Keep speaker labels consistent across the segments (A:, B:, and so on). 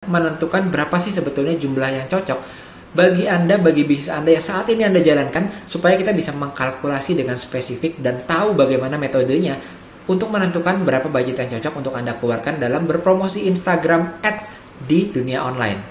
A: menentukan berapa sih sebetulnya jumlah yang cocok bagi Anda, bagi bisnis Anda yang saat ini Anda jalankan, supaya kita bisa mengkalkulasi dengan spesifik dan tahu bagaimana metodenya untuk menentukan berapa budget yang cocok untuk Anda keluarkan dalam berpromosi Instagram Ads di dunia online.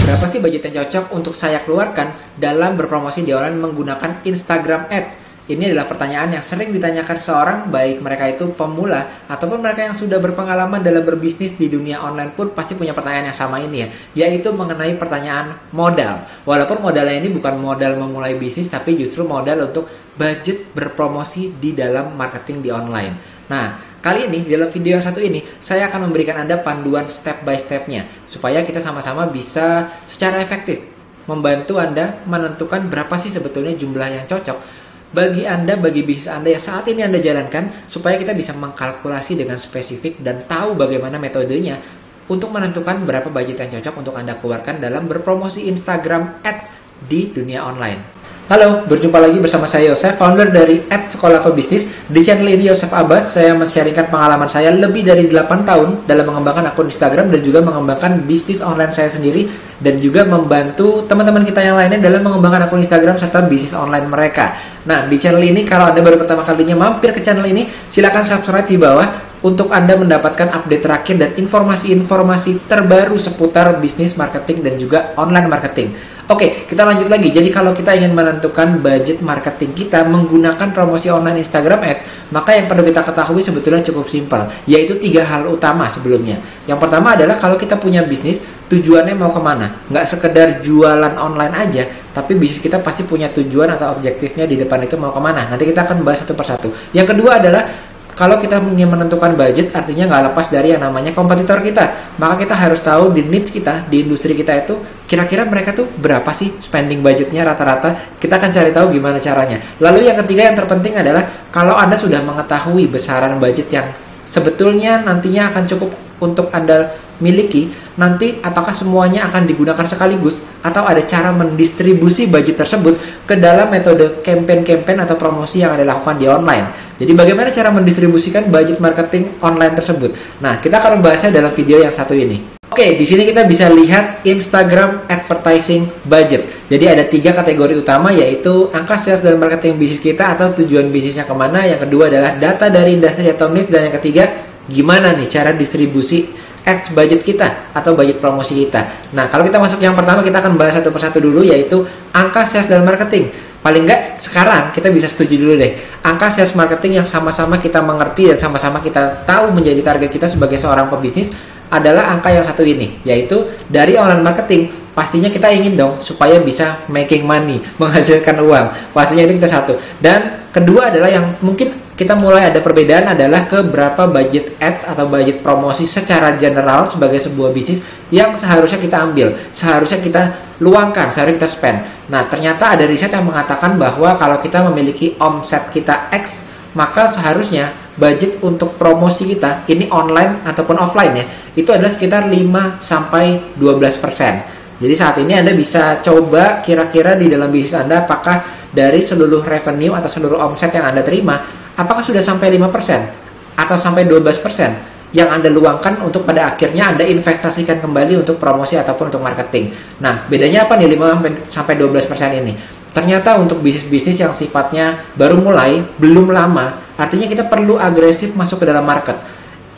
A: Berapa sih budget yang cocok untuk saya keluarkan dalam berpromosi di online menggunakan Instagram Ads? Ini adalah pertanyaan yang sering ditanyakan seseorang, baik mereka itu pemula ataupun mereka yang sudah berpengalaman dalam berbisnis di dunia online pun pasti punya pertanyaan yang sama ini ya, yaitu mengenai pertanyaan modal. Walaupun modalnya ini bukan modal memulai bisnis, tapi justru modal untuk budget berpromosi di dalam marketing di online. Nah, kali ini dalam video yang satu ini saya akan memberikan Anda panduan step by stepnya supaya kita sama-sama bisa secara efektif membantu Anda menentukan berapa sih sebetulnya jumlah yang cocok bagi Anda, bagi bisnis Anda yang saat ini Anda jalankan, supaya kita bisa mengkalkulasi dengan spesifik dan tahu bagaimana metodenya untuk menentukan berapa budget yang cocok untuk Anda keluarkan dalam berpromosi Instagram Ads di dunia online. Halo, berjumpa lagi bersama saya Yosef, founder dari Sekolah Pebisnis. Di channel ini Yosef Abbas, saya men-sharingkan pengalaman saya lebih dari 8 tahun dalam mengembangkan akun Instagram dan juga mengembangkan bisnis online saya sendiri, dan juga membantu teman-teman kita yang lainnya dalam mengembangkan akun Instagram serta bisnis online mereka. Nah, di channel ini kalau Anda baru pertama kalinya mampir ke channel ini, silakan subscribe di bawah untuk Anda mendapatkan update terakhir dan informasi-informasi terbaru seputar bisnis, marketing, dan juga online marketing. Oke, kita lanjut lagi. Jadi kalau kita ingin menentukan budget marketing kita menggunakan promosi online Instagram Ads, maka yang perlu kita ketahui sebetulnya cukup simpel, yaitu 3 hal utama sebelumnya. Yang pertama adalah kalau kita punya bisnis, tujuannya mau kemana? Nggak sekedar jualan online aja, tapi bisnis kita pasti punya tujuan atau objektifnya di depan itu mau kemana. Nanti kita akan bahas satu persatu. Yang kedua adalah kalau kita ingin menentukan budget, artinya nggak lepas dari yang namanya kompetitor kita. Maka kita harus tahu di niche kita, di industri kita itu, kira-kira mereka tuh berapa sih spending budgetnya rata-rata. Kita akan cari tahu gimana caranya. Lalu yang ketiga yang terpenting adalah, kalau Anda sudah mengetahui besaran budget yang sebetulnya nantinya akan cukup untuk Anda miliki, nanti apakah semuanya akan digunakan sekaligus atau ada cara mendistribusi budget tersebut ke dalam metode campaign atau promosi yang Anda lakukan di online. Jadi bagaimana cara mendistribusikan budget marketing online tersebut? Nah, kita akan membahasnya dalam video yang satu ini. Oke, di sini kita bisa lihat Instagram advertising budget. Jadi ada 3 kategori utama, yaitu angka sales dan marketing bisnis kita atau tujuan bisnisnya kemana. Yang kedua adalah data dari industri atau niche, dan yang ketiga gimana nih cara distribusi ads budget kita atau budget promosi kita. Nah, kalau kita masuk yang pertama, kita akan bahas satu persatu dulu, yaitu angka sales dan marketing. Paling nggak sekarang kita bisa setuju dulu deh, angka sales marketing yang sama-sama kita mengerti dan sama-sama kita tahu menjadi target kita sebagai seorang pebisnis adalah angka yang satu ini, yaitu dari online marketing. Pastinya kita ingin dong supaya bisa making money, menghasilkan uang. Pastinya itu kita satu. Dan kedua adalah yang mungkin kita mulai ada perbedaan adalah ke berapa budget ads atau budget promosi secara general sebagai sebuah bisnis yang seharusnya kita ambil, seharusnya kita luangkan, seharusnya kita spend. Nah, ternyata ada riset yang mengatakan bahwa kalau kita memiliki omset kita X, maka seharusnya budget untuk promosi kita, ini online ataupun offline ya, itu adalah sekitar 5-12%. Jadi saat ini Anda bisa coba kira-kira di dalam bisnis Anda, apakah dari seluruh revenue atau seluruh omset yang Anda terima, apakah sudah sampai 5% atau sampai 12% yang Anda luangkan untuk pada akhirnya Anda investasikan kembali untuk promosi ataupun untuk marketing. Nah, bedanya apa nih 5-12% ini? Ternyata untuk bisnis-bisnis yang sifatnya baru mulai, belum lama, artinya kita perlu agresif masuk ke dalam market.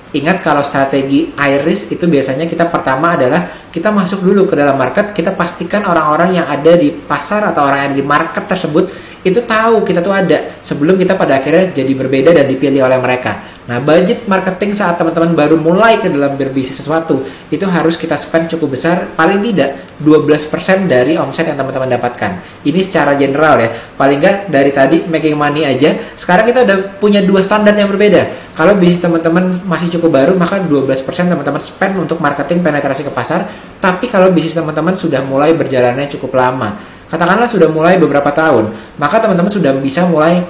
A: Ingat, kalau strategi high risk itu biasanya kita pertama adalah kita masuk dulu ke dalam market, kita pastikan orang-orang yang ada di pasar atau orang yang ada di market tersebut itu tahu kita tuh ada sebelum kita pada akhirnya jadi berbeda dan dipilih oleh mereka. Nah, budget marketing saat teman-teman baru mulai ke dalam berbisnis sesuatu itu harus kita spend cukup besar, paling tidak 12% dari omset yang teman-teman dapatkan. Ini secara general ya, paling nggak dari tadi making money aja, sekarang kita udah punya 2 standar yang berbeda. Kalau bisnis teman-teman masih cukup baru, maka 12% teman-teman spend untuk marketing penetrasi ke pasar. Tapi kalau bisnis teman-teman sudah mulai berjalannya cukup lama, katakanlah sudah mulai beberapa tahun, maka teman-teman sudah bisa mulai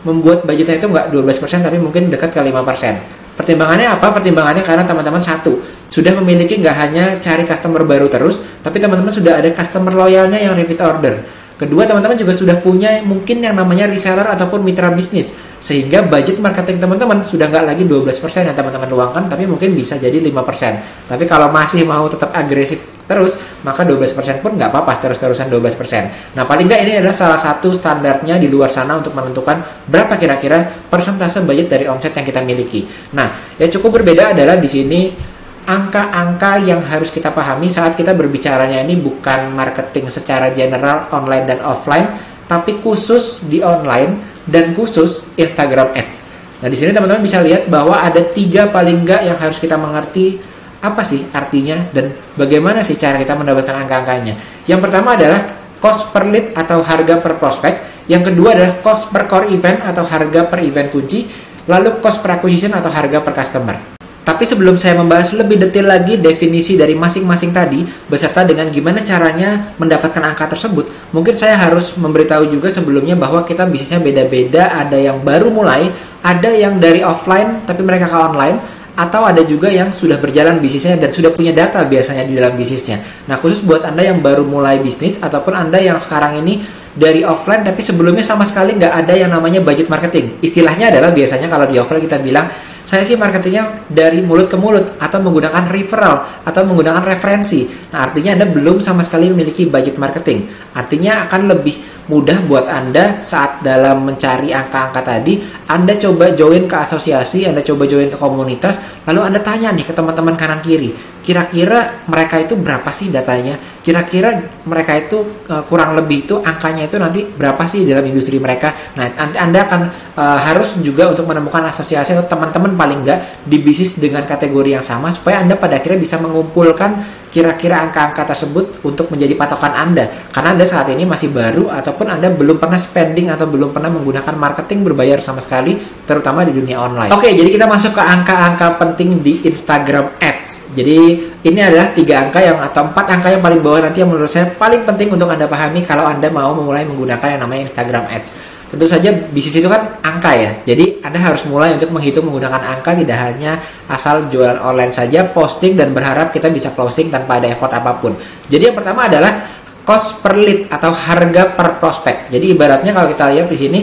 A: membuat budgetnya itu nggak 12%, tapi mungkin dekat ke 5%. Pertimbangannya apa? Pertimbangannya karena teman-teman satu, sudah memiliki nggak hanya cari customer baru terus, tapi teman-teman sudah ada customer loyalnya yang repeat order. Kedua, teman-teman juga sudah punya mungkin yang namanya reseller ataupun mitra bisnis. Sehingga budget marketing teman-teman sudah nggak lagi 12% yang teman-teman luangkan, tapi mungkin bisa jadi 5%. Tapi kalau masih mau tetap agresif terus, maka 12% pun nggak apa-apa, terus-terusan 12%. Nah, paling nggak ini adalah salah satu standarnya di luar sana untuk menentukan berapa kira-kira persentase budget dari omset yang kita miliki. Nah, yang cukup berbeda adalah di sini angka-angka yang harus kita pahami saat kita berbicaranya ini bukan marketing secara general online dan offline, tapi khusus di online dan khusus Instagram Ads. Nah, di sini teman-teman bisa lihat bahwa ada 3 paling nggak yang harus kita mengerti apa sih artinya dan bagaimana sih cara kita mendapatkan angka-angkanya. Yang pertama adalah cost per lead atau harga per prospek. Yang kedua adalah cost per core event atau harga per event kunci. Lalu cost per acquisition atau harga per customer. Tapi sebelum saya membahas lebih detail lagi definisi dari masing-masing tadi, beserta dengan gimana caranya mendapatkan angka tersebut, mungkin saya harus memberitahu juga sebelumnya bahwa kita bisnisnya beda-beda, ada yang baru mulai, ada yang dari offline tapi mereka ke online, atau ada juga yang sudah berjalan bisnisnya dan sudah punya data biasanya di dalam bisnisnya. Nah, khusus buat Anda yang baru mulai bisnis, ataupun Anda yang sekarang ini dari offline tapi sebelumnya sama sekali nggak ada yang namanya budget marketing. Istilahnya adalah biasanya kalau di offline kita bilang, saya sih marketingnya dari mulut ke mulut atau menggunakan referral atau menggunakan referensi. Nah, artinya Anda belum sama sekali memiliki budget marketing. Artinya akan lebih mudah buat Anda saat dalam mencari angka-angka tadi, Anda coba join ke asosiasi, Anda coba join ke komunitas, lalu Anda tanya nih ke teman-teman kanan kiri, kira-kira mereka itu berapa sih datanya? Kira-kira mereka itu kurang lebih itu angkanya itu nanti berapa sih dalam industri mereka? Nah, Anda akan harus juga untuk menemukan asosiasi atau teman-teman paling nggak di bisnis dengan kategori yang sama, supaya Anda pada akhirnya bisa mengumpulkan kira-kira angka-angka tersebut untuk menjadi patokan Anda. Karena Anda saat ini masih baru ataupun Anda belum pernah spending atau belum pernah menggunakan marketing berbayar sama sekali, terutama di dunia online. Oke, jadi kita masuk ke angka-angka penting di Instagram Ads. Jadi ini adalah 3 angka yang atau 4 angka yang paling bawah nanti yang menurut saya paling penting untuk Anda pahami kalau Anda mau memulai menggunakan yang namanya Instagram Ads. Tentu saja bisnis itu kan angka ya, jadi Anda harus mulai untuk menghitung menggunakan angka, tidak hanya asal jualan online saja, posting dan berharap kita bisa closing tanpa ada effort apapun. Jadi yang pertama adalah cost per lead atau harga per prospek. Jadi ibaratnya kalau kita lihat di sini,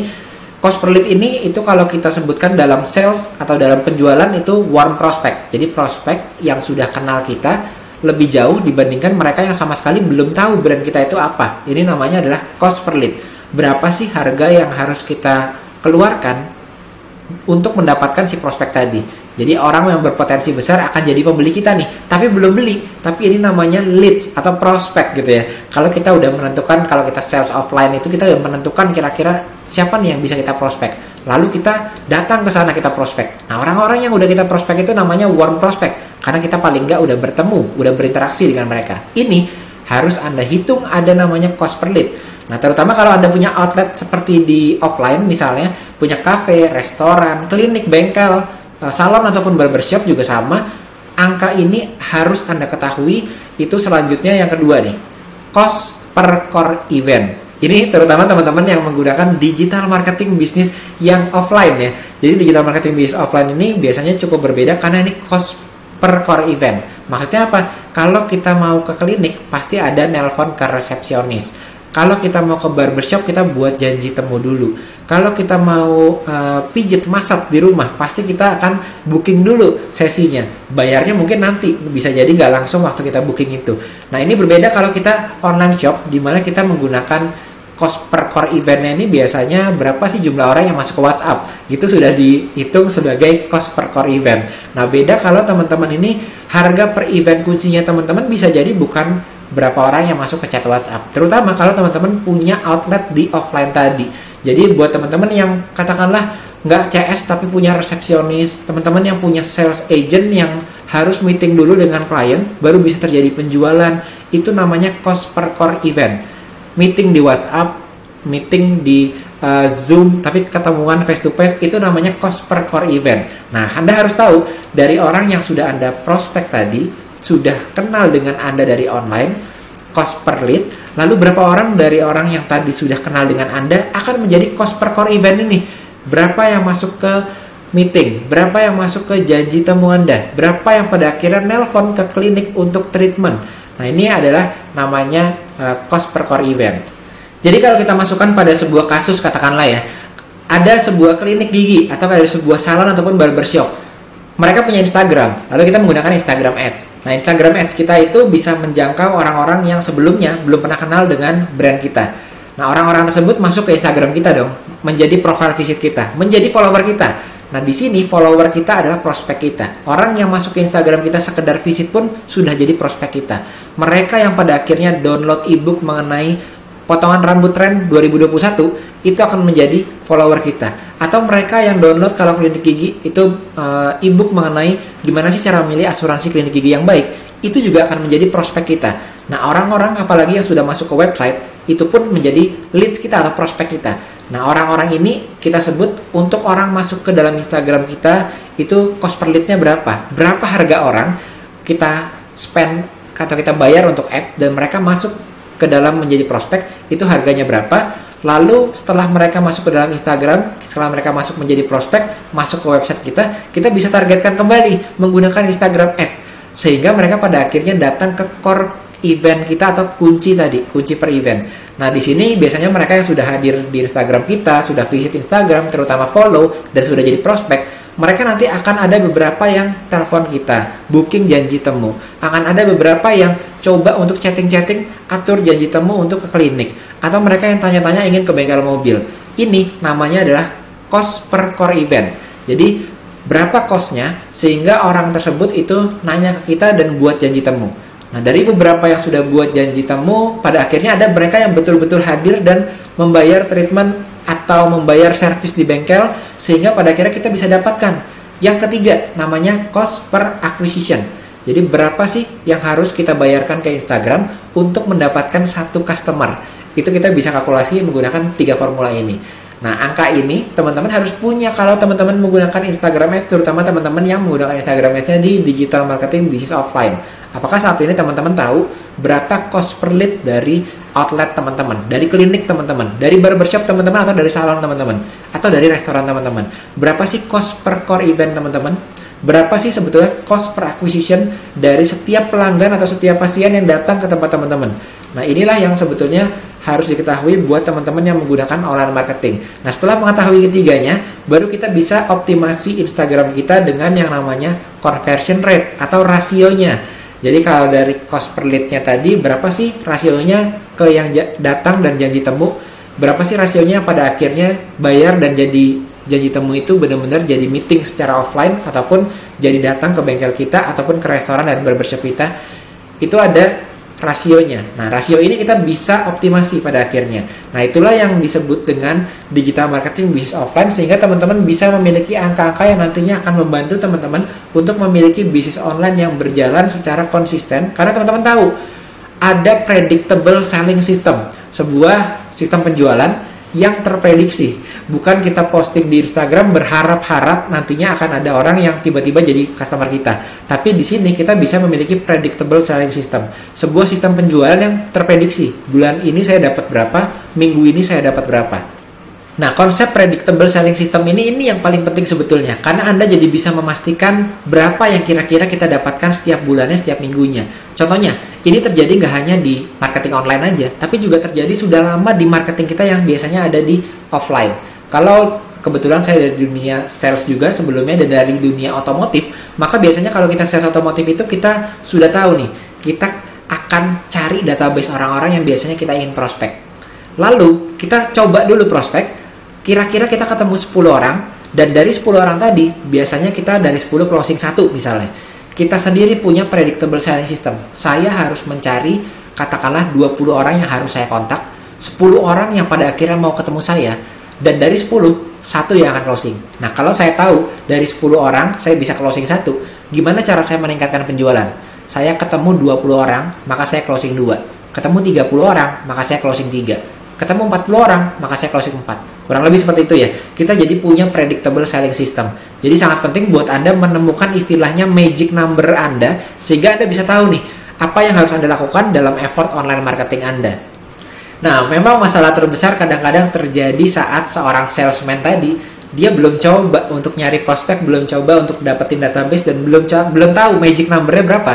A: cost per lead ini itu kalau kita sebutkan dalam sales atau dalam penjualan itu warm prospect. Jadi prospek yang sudah kenal kita lebih jauh dibandingkan mereka yang sama sekali belum tahu brand kita itu apa. Ini namanya adalah cost per lead. Berapa sih harga yang harus kita keluarkan untuk mendapatkan si prospek tadi. Jadi orang yang berpotensi besar akan jadi pembeli kita nih, tapi belum beli, tapi ini namanya leads atau prospek gitu ya. Kalau kita udah menentukan, kalau kita sales offline itu kita udah menentukan kira-kira siapa nih yang bisa kita prospek, lalu kita datang ke sana, kita prospek. Nah, orang-orang yang udah kita prospek itu namanya warm prospek, karena kita paling nggak udah bertemu, udah berinteraksi dengan mereka. Ini harus Anda hitung ada namanya cost per lead. Nah, terutama kalau Anda punya outlet seperti di offline misalnya, punya cafe, restoran, klinik, bengkel, salon ataupun barbershop juga sama, angka ini harus Anda ketahui. Itu selanjutnya yang kedua nih, cost per core event. Ini terutama teman-teman yang menggunakan digital marketing bisnis yang offline ya. Jadi digital marketing bisnis offline ini biasanya cukup berbeda karena ini cost per core event. Maksudnya apa? Kalau kita mau ke klinik, pasti ada nelpon ke resepsionis. Kalau kita mau ke barbershop, kita buat janji temu dulu. Kalau kita mau pijit massage di rumah, pasti kita akan booking dulu sesinya. Bayarnya mungkin nanti, bisa jadi nggak langsung waktu kita booking itu. Nah, ini berbeda kalau kita online shop, di mana kita menggunakan cost per core eventnya ini biasanya berapa sih jumlah orang yang masuk ke WhatsApp. Itu sudah dihitung sebagai cost per core event. Nah, beda kalau teman-teman ini harga per event kuncinya teman-teman bisa jadi bukan berapa orang yang masuk ke chat WhatsApp. Terutama kalau teman-teman punya outlet di offline tadi. Jadi buat teman-teman yang katakanlah nggak CS tapi punya resepsionis, teman-teman yang punya sales agent yang harus meeting dulu dengan klien baru bisa terjadi penjualan, itu namanya cost per core event. Meeting di WhatsApp, meeting di Zoom, tapi ketemuan face to face, itu namanya cost per core event. Nah, Anda harus tahu dari orang yang sudah Anda prospek tadi, sudah kenal dengan Anda dari online, cost per lead, lalu berapa orang dari orang yang tadi sudah kenal dengan Anda akan menjadi cost per core event ini. Berapa yang masuk ke meeting, berapa yang masuk ke janji temu Anda, berapa yang pada akhirnya nelpon ke klinik untuk treatment. Nah, ini adalah namanya cost per core event. Jadi kalau kita masukkan pada sebuah kasus, katakanlah ya, ada sebuah klinik gigi atau ada sebuah salon ataupun barbershop. Mereka punya Instagram, lalu kita menggunakan Instagram Ads. Nah, Instagram Ads kita itu bisa menjangkau orang-orang yang sebelumnya belum pernah kenal dengan brand kita. Nah, orang-orang tersebut masuk ke Instagram kita dong, menjadi profile visit kita, menjadi follower kita. Nah, di sini follower kita adalah prospek kita. Orang yang masuk ke Instagram kita sekedar visit pun sudah jadi prospek kita. Mereka yang pada akhirnya download ebook mengenai potongan rambut tren 2021 itu akan menjadi follower kita. Atau mereka yang download kalau klinik gigi itu ebook mengenai gimana sih cara memilih asuransi klinik gigi yang baik, itu juga akan menjadi prospek kita. Nah, orang-orang apalagi yang sudah masuk ke website itu pun menjadi leads kita atau prospek kita. Nah, orang-orang ini kita sebut untuk orang masuk ke dalam Instagram kita itu cost per lead-nya berapa? Berapa harga orang kita spend atau kita bayar untuk ad dan mereka masuk ke dalam menjadi prospek, itu harganya berapa. Lalu setelah mereka masuk ke dalam Instagram, setelah mereka masuk menjadi prospek, masuk ke website kita bisa targetkan kembali menggunakan Instagram Ads, sehingga mereka pada akhirnya datang ke core event kita atau kunci per event. Nah, di sini biasanya mereka yang sudah hadir di Instagram kita, sudah visit Instagram, terutama follow dan sudah jadi prospek, mereka nanti akan ada beberapa yang telepon kita, booking janji temu. Akan ada beberapa yang coba untuk chatting-chatting, atur janji temu untuk ke klinik. Atau mereka yang tanya-tanya ingin ke bengkel mobil. Ini namanya adalah cost per core event. Jadi, berapa costnya sehingga orang tersebut itu nanya ke kita dan buat janji temu. Nah, dari beberapa yang sudah buat janji temu, pada akhirnya ada mereka yang betul-betul hadir dan membayar treatment atau membayar servis di bengkel, sehingga pada akhirnya kita bisa dapatkan. Yang ketiga, namanya cost per acquisition. Jadi berapa sih yang harus kita bayarkan ke Instagram untuk mendapatkan satu customer? Itu kita bisa kalkulasi menggunakan 3 formula ini. Nah, angka ini teman-teman harus punya kalau teman-teman menggunakan Instagram Ads, terutama teman-teman yang menggunakan Instagram Ads-nya di digital marketing bisnis offline. Apakah saat ini teman-teman tahu berapa cost per lead dari outlet teman-teman, dari klinik teman-teman, dari barbershop teman-teman, atau dari salon teman-teman, atau dari restoran teman-teman? Berapa sih cost per core event teman-teman? Berapa sih sebetulnya cost per acquisition dari setiap pelanggan atau setiap pasien yang datang ke tempat teman-teman? Nah, inilah yang sebetulnya harus diketahui buat teman-teman yang menggunakan online marketing. Nah, setelah mengetahui ketiganya, baru kita bisa optimasi Instagram kita dengan yang namanya conversion rate atau rasionya. Jadi kalau dari cost per lead-nya tadi, berapa sih rasionya ke yang datang dan janji temu? Berapa sih rasionya pada akhirnya bayar dan jadi janji temu itu benar-benar jadi meeting secara offline ataupun jadi datang ke bengkel kita ataupun ke restoran dan barbershop kita? Itu ada rasionya. Nah, rasio ini kita bisa optimasi pada akhirnya. Nah, itulah yang disebut dengan digital marketing bisnis offline, sehingga teman-teman bisa memiliki angka-angka yang nantinya akan membantu teman-teman untuk memiliki bisnis online yang berjalan secara konsisten. Karena teman-teman tahu ada predictable selling system, sebuah sistem penjualan yang terprediksi. Bukan kita posting di Instagram berharap-harap nantinya akan ada orang yang tiba-tiba jadi customer kita. Tapi di sini kita bisa memiliki predictable selling system, sebuah sistem penjualan yang terprediksi. Bulan ini saya dapat berapa, minggu ini saya dapat berapa. Nah, konsep predictable selling system ini yang paling penting sebetulnya, karena Anda jadi bisa memastikan berapa yang kira-kira kita dapatkan setiap bulannya, setiap minggunya. Contohnya, ini terjadi nggak hanya di marketing online aja, tapi juga terjadi sudah lama di marketing kita yang biasanya ada di offline. Kalau kebetulan saya dari dunia sales juga sebelumnya dan dari dunia otomotif, maka biasanya kalau kita sales otomotif itu kita sudah tahu nih, kita akan cari database orang-orang yang biasanya kita ingin prospek. Lalu kita coba dulu prospek, kira-kira kita ketemu 10 orang, dan dari 10 orang tadi, biasanya kita dari 10 closing 1 misalnya. Kita sendiri punya predictable selling system. Saya harus mencari, katakanlah 20 orang yang harus saya kontak, 10 orang yang pada akhirnya mau ketemu saya, dan dari 10, 1 yang akan closing. Nah, kalau saya tahu dari 10 orang, saya bisa closing 1, gimana cara saya meningkatkan penjualan? Saya ketemu 20 orang, maka saya closing 2. Ketemu 30 orang, maka saya closing 3. Ketemu 40 orang, maka saya closing 4. Kurang lebih seperti itu ya. Kita jadi punya predictable selling system. Jadi sangat penting buat Anda menemukan istilahnya magic number Anda, sehingga Anda bisa tahu nih, apa yang harus Anda lakukan dalam effort online marketing Anda. Nah, memang masalah terbesar kadang-kadang terjadi saat seorang salesman tadi, dia belum coba untuk nyari prospek, belum coba untuk dapetin database, dan belum tahu magic numbernya berapa.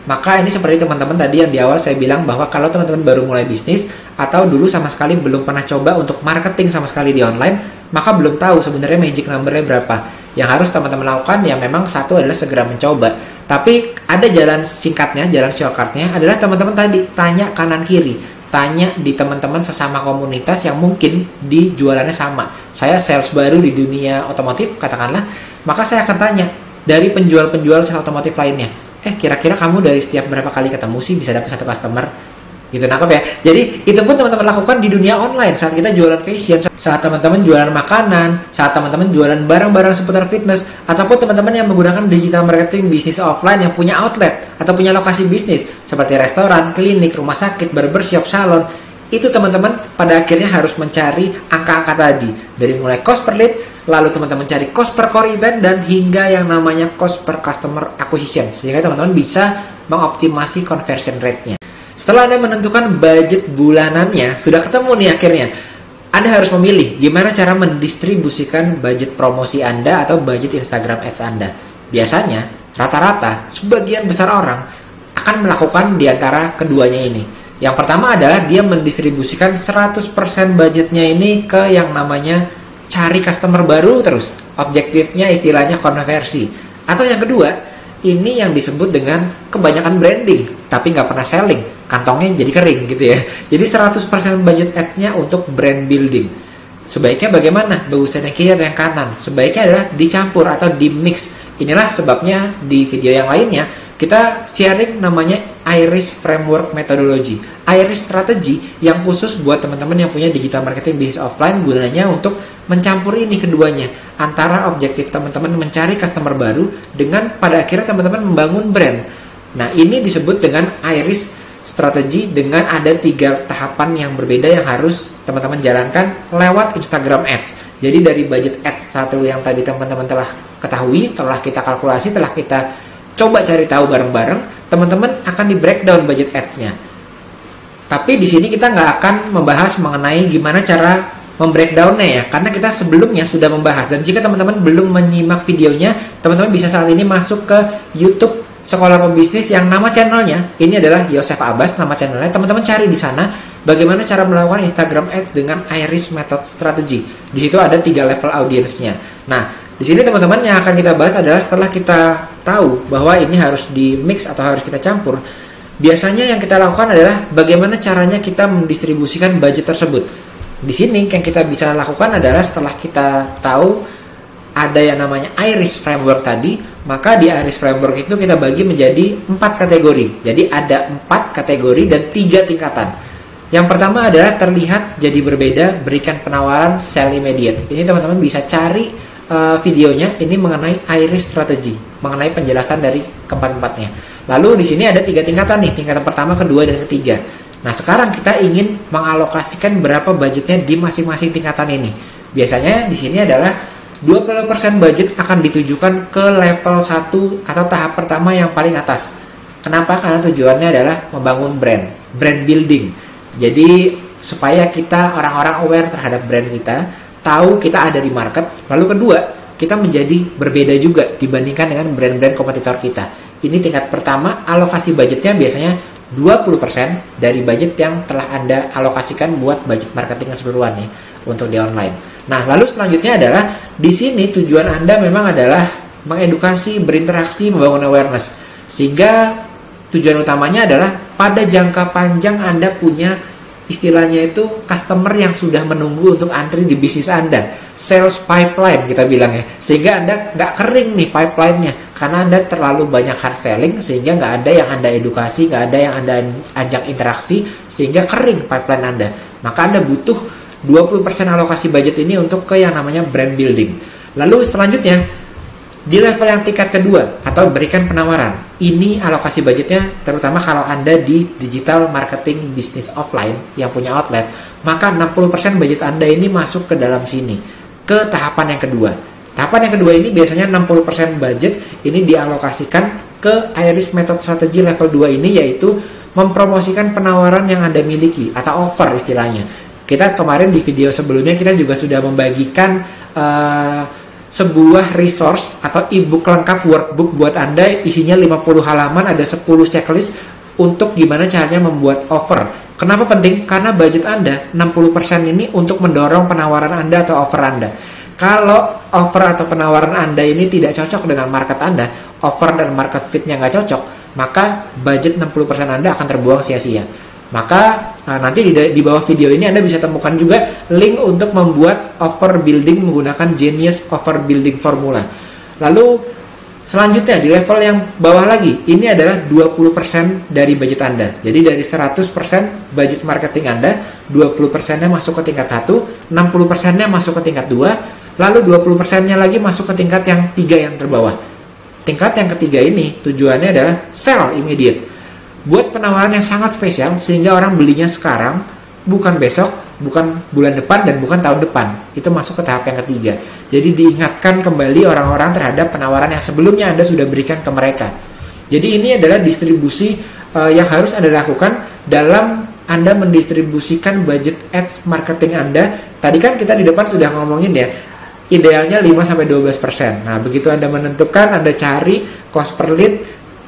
A: Maka ini seperti teman-teman tadi yang di awal saya bilang bahwa kalau teman-teman baru mulai bisnis atau dulu sama sekali belum pernah coba untuk marketing sama sekali di online, maka belum tahu sebenarnya magic numbernya berapa. Yang harus teman-teman lakukan ya memang satu adalah segera mencoba. Tapi ada jalan singkatnya, jalan shortcutnya adalah teman-teman tadi tanya kanan kiri, tanya di teman-teman sesama komunitas yang mungkin di jualannya sama. Saya sales baru di dunia otomotif katakanlah, maka saya akan tanya dari penjual-penjual sales otomotif lainnya, kira-kira kamu dari setiap berapa kali ketemu sih bisa dapat satu customer? Gitu, nangkep ya. Jadi itu pun teman-teman lakukan di dunia online saat kita jualan fashion, saat teman-teman jualan makanan, saat teman-teman jualan barang-barang seputar fitness, ataupun teman-teman yang menggunakan digital marketing bisnis offline yang punya outlet atau punya lokasi bisnis seperti restoran, klinik, rumah sakit, barbershop, salon. Itu teman-teman pada akhirnya harus mencari angka-angka tadi, dari mulai cost per lead, lalu teman-teman cari cost per core event, dan hingga yang namanya cost per customer acquisition, sehingga teman-teman bisa mengoptimasi conversion rate-nya. Setelah Anda menentukan budget bulanannya, sudah ketemu nih akhirnya, Anda harus memilih gimana cara mendistribusikan budget promosi Anda atau budget Instagram Ads Anda. Biasanya, rata-rata, sebagian besar orang akan melakukan di antara keduanya ini. Yang pertama adalah dia mendistribusikan 100% budgetnya ini ke yang namanya cari customer baru terus. Objektifnya istilahnya konversi. Atau yang kedua, ini yang disebut dengan kebanyakan branding, tapi nggak pernah selling. Kantongnya jadi kering gitu ya. Jadi 100% budget ads-nya untuk brand building. Sebaiknya bagaimana? Bagusan yang kiri atau yang kanan? Sebaiknya adalah dicampur atau di mix. Inilah sebabnya di video yang lainnya kita sharing namanya Iris Framework Methodology. Iris strategi yang khusus buat teman-teman yang punya digital marketing bisnis offline, gunanya untuk mencampur ini keduanya, antara objektif teman-teman mencari customer baru dengan pada akhirnya teman-teman membangun brand. Nah, ini disebut dengan Iris strategi dengan ada 3 tahapan yang berbeda yang harus teman-teman jalankan lewat Instagram Ads. Jadi dari budget ads satu yang tadi teman-teman telah ketahui, telah kita kalkulasi, telah kita coba cari tahu bareng-bareng, teman-teman akan di breakdown budget ads-nya. Tapi di sini kita nggak akan membahas mengenai gimana cara membreakdown-nya ya, karena kita sebelumnya sudah membahas. Dan jika teman-teman belum menyimak videonya, teman-teman bisa saat ini masuk ke YouTube Sekolah Pembisnis yang nama channelnya ini adalah Yosef Abbas, nama channelnya. Teman-teman cari di sana bagaimana cara melakukan Instagram Ads dengan Iris Method Strategy. Di situ ada 3 level audiensnya. Nah, di sini teman-teman yang akan kita bahas adalah setelah kita tahu bahwa ini harus di mix atau harus kita campur. Biasanya yang kita lakukan adalah bagaimana caranya kita mendistribusikan budget tersebut. Di sini yang kita bisa lakukan adalah setelah kita tahu ada yang namanya Iris Framework tadi, maka di Iris Framework itu kita bagi menjadi 4 kategori. Jadi ada 4 kategori dan 3 tingkatan. Yang pertama adalah terlihat jadi berbeda, berikan penawaran, sell immediate. Ini teman-teman bisa cari videonya, ini mengenai Iris Strategy, mengenai penjelasan dari keempat-empatnya. Lalu di sini ada 3 tingkatan nih, tingkatan pertama, kedua, dan ketiga. Nah, sekarang kita ingin mengalokasikan berapa budgetnya di masing-masing tingkatan ini. Biasanya di sini adalah 20% budget akan ditujukan ke level 1 atau tahap pertama yang paling atas. Kenapa? Karena tujuannya adalah membangun brand building. Jadi supaya kita orang-orang aware terhadap brand kita, tahu kita ada di market. Lalu kedua, kita menjadi berbeda juga dibandingkan dengan brand-brand kompetitor kita. Ini tingkat pertama, alokasi budgetnya biasanya 20% dari budget yang telah Anda alokasikan buat budget marketing keseluruhan nih untuk di online. Nah, lalu selanjutnya adalah di sini tujuan Anda memang adalah mengedukasi, berinteraksi, membangun awareness. Sehingga tujuan utamanya adalah pada jangka panjang Anda punya istilahnya itu customer yang sudah menunggu untuk antri di bisnis Anda. Sales pipeline kita bilang ya. Sehingga Anda nggak kering nih pipeline-nya. Karena Anda terlalu banyak hard selling sehingga nggak ada yang Anda edukasi, nggak ada yang Anda ajak interaksi sehingga kering pipeline Anda. Maka Anda butuh 20% alokasi budget ini untuk ke yang namanya brand building. Lalu selanjutnya di level yang tingkat kedua atau berikan penawaran. Ini alokasi budgetnya terutama kalau Anda di digital marketing bisnis offline yang punya outlet, maka 60% budget Anda ini masuk ke dalam sini, ke tahapan yang kedua. Tahapan yang kedua ini biasanya 60% budget ini dialokasikan ke Iris Method Strategy level 2 ini, yaitu mempromosikan penawaran yang Anda miliki atau offer istilahnya. Kita kemarin di video sebelumnya kita juga sudah membagikan sebuah resource atau ebook lengkap workbook buat Anda, isinya 50 halaman, ada 10 checklist untuk gimana caranya membuat offer. Kenapa penting? Karena budget Anda 60% ini untuk mendorong penawaran Anda atau offer Anda. Kalau offer atau penawaran Anda ini tidak cocok dengan market Anda, offer dan market fit-nya nggak cocok, maka budget 60% Anda akan terbuang sia-sia. Maka nanti di bawah video ini Anda bisa temukan juga link untuk membuat offer building menggunakan Genius Offer Building Formula. Lalu selanjutnya di level yang bawah lagi, ini adalah 20% dari budget Anda. Jadi dari 100% budget marketing Anda, 20%-nya masuk ke tingkat 1, 60%-nya masuk ke tingkat 2, lalu 20%-nya lagi masuk ke tingkat yang 3 yang terbawah. Tingkat yang ketiga ini tujuannya adalah sell immediate. Buat penawaran yang sangat spesial sehingga orang belinya sekarang, bukan besok, bukan bulan depan, dan bukan tahun depan. Itu masuk ke tahap yang ketiga. Jadi diingatkan kembali orang-orang terhadap penawaran yang sebelumnya Anda sudah berikan ke mereka. Jadi ini adalah distribusi yang harus Anda lakukan dalam Anda mendistribusikan budget ads marketing Anda. Tadi kan kita di depan sudah ngomongin ya, idealnya 5-12%. Nah, begitu Anda menentukan, Anda cari cost per lead,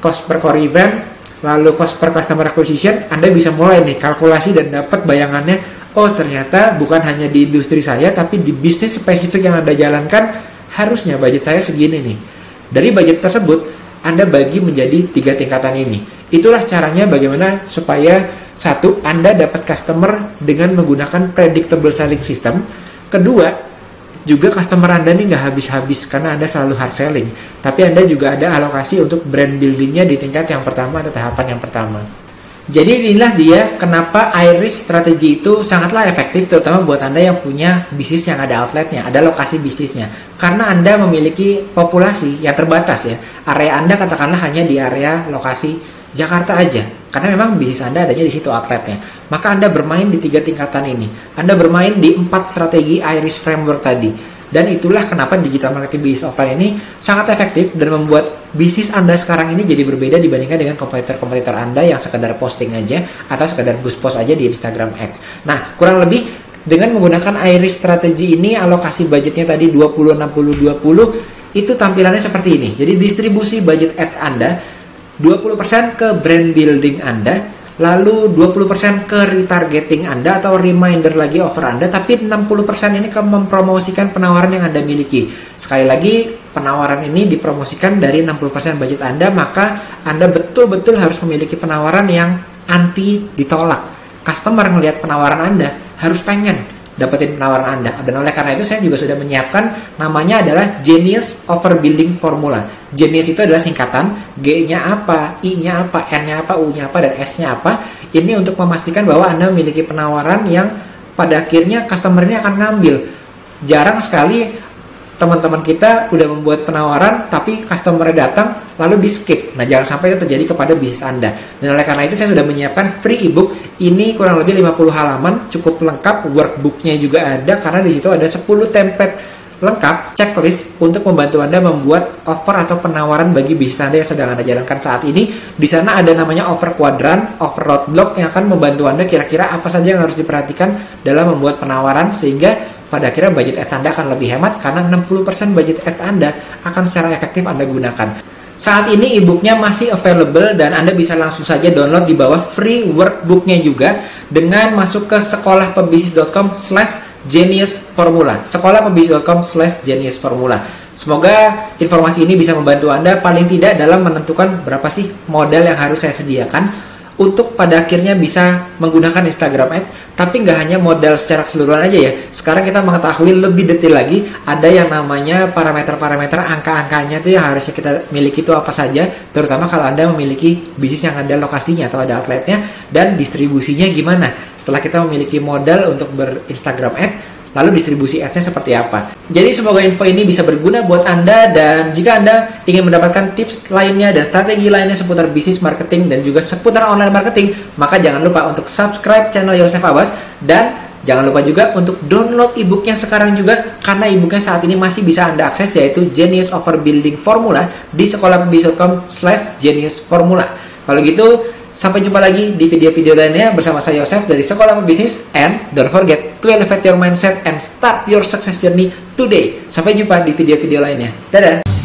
A: cost per core event, lalu cost per customer acquisition, Anda bisa mulai nih kalkulasi dan dapat bayangannya, oh ternyata bukan hanya di industri saya, tapi di bisnis spesifik yang Anda jalankan, harusnya budget saya segini nih. Dari budget tersebut, Anda bagi menjadi 3 tingkatan ini. Itulah caranya bagaimana supaya satu, Anda dapat customer dengan menggunakan predictable selling system. Kedua, juga customer Anda ini nggak habis-habis karena Anda selalu hard selling, tapi Anda juga ada alokasi untuk brand buildingnya di tingkat yang pertama atau tahapan yang pertama. Jadi inilah dia kenapa iris strategi itu sangatlah efektif, terutama buat Anda yang punya bisnis yang ada outletnya, ada lokasi bisnisnya. Karena Anda memiliki populasi yang terbatas ya, area Anda katakanlah hanya di area lokasi Jakarta aja, karena memang bisnis Anda adanya di situ outletnya. Maka Anda bermain di 3 tingkatan ini. Anda bermain di 4 strategi iris framework tadi. Dan itulah kenapa digital marketing bisnis offline ini sangat efektif dan membuat bisnis Anda sekarang ini jadi berbeda dibandingkan dengan kompetitor-kompetitor Anda yang sekedar posting aja atau sekedar boost post aja di Instagram Ads. Nah, kurang lebih dengan menggunakan iris strategi ini, alokasi budgetnya tadi 20-60-20, itu tampilannya seperti ini. Jadi distribusi budget ads Anda 20% ke brand building Anda, lalu 20% ke retargeting Anda atau reminder lagi offer Anda, tapi 60% ini ke mempromosikan penawaran yang Anda miliki. Sekali lagi, penawaran ini dipromosikan dari 60% budget Anda, maka Anda betul-betul harus memiliki penawaran yang anti ditolak. Customer ngelihat penawaran Anda harus pengen dapetin penawaran Anda. Dan oleh karena itu saya juga sudah menyiapkan, namanya adalah Genius Offer Building Formula. Genius itu adalah singkatan, G-nya apa, I-nya apa, N-nya apa, U-nya apa, dan S-nya apa. Ini untuk memastikan bahwa Anda memiliki penawaran yang pada akhirnya customer ini akan ngambil. Jarang sekali teman-teman kita udah membuat penawaran tapi customer datang lalu di skip. Nah, jangan sampai itu terjadi kepada bisnis Anda. Dan oleh karena itu saya sudah menyiapkan free ebook. Ini kurang lebih 50 halaman, cukup lengkap, workbooknya juga ada karena di situ ada 10 template lengkap, checklist untuk membantu Anda membuat offer atau penawaran bagi bisnis Anda yang sedang Anda jalankan saat ini. Di sana ada namanya offer quadrant, offer roadblock yang akan membantu Anda kira-kira apa saja yang harus diperhatikan dalam membuat penawaran sehingga pada akhirnya budget ads Anda akan lebih hemat karena 60% budget ads Anda akan secara efektif Anda gunakan. Saat ini e-booknya masih available dan Anda bisa langsung saja download di bawah free workbooknya juga dengan masuk ke sekolahpebisnis.com/geniusformula. sekolahpebisnis.com/geniusformula. Semoga informasi ini bisa membantu Anda paling tidak dalam menentukan berapa sih modal yang harus saya sediakan untuk pada akhirnya bisa menggunakan Instagram Ads. Tapi nggak hanya modal secara keseluruhan aja ya. Sekarang kita mengetahui lebih detail lagi, ada yang namanya parameter-parameter, angka-angkanya itu yang harusnya kita miliki itu apa saja, terutama kalau Anda memiliki bisnis yang ada lokasinya atau ada outletnya, dan distribusinya gimana setelah kita memiliki modal untuk ber-Instagram Ads. Lalu distribusi ads-nya seperti apa. Jadi semoga info ini bisa berguna buat Anda, dan jika Anda ingin mendapatkan tips lainnya dan strategi lainnya seputar bisnis marketing dan juga seputar online marketing, maka jangan lupa untuk subscribe channel Yosef Abbas, dan jangan lupa juga untuk download e-booknya sekarang juga, karena e-booknya saat ini masih bisa Anda akses, yaitu Genius Offer Building Formula di sekolahpebisnis.com/geniusformula. Kalau gitu, Sampai jumpa lagi di video-video lainnya bersama saya Yosef dari Sekolah Pebisnis. And don't forget to elevate your mindset and start your success journey today. Sampai jumpa di video-video lainnya. Dadah!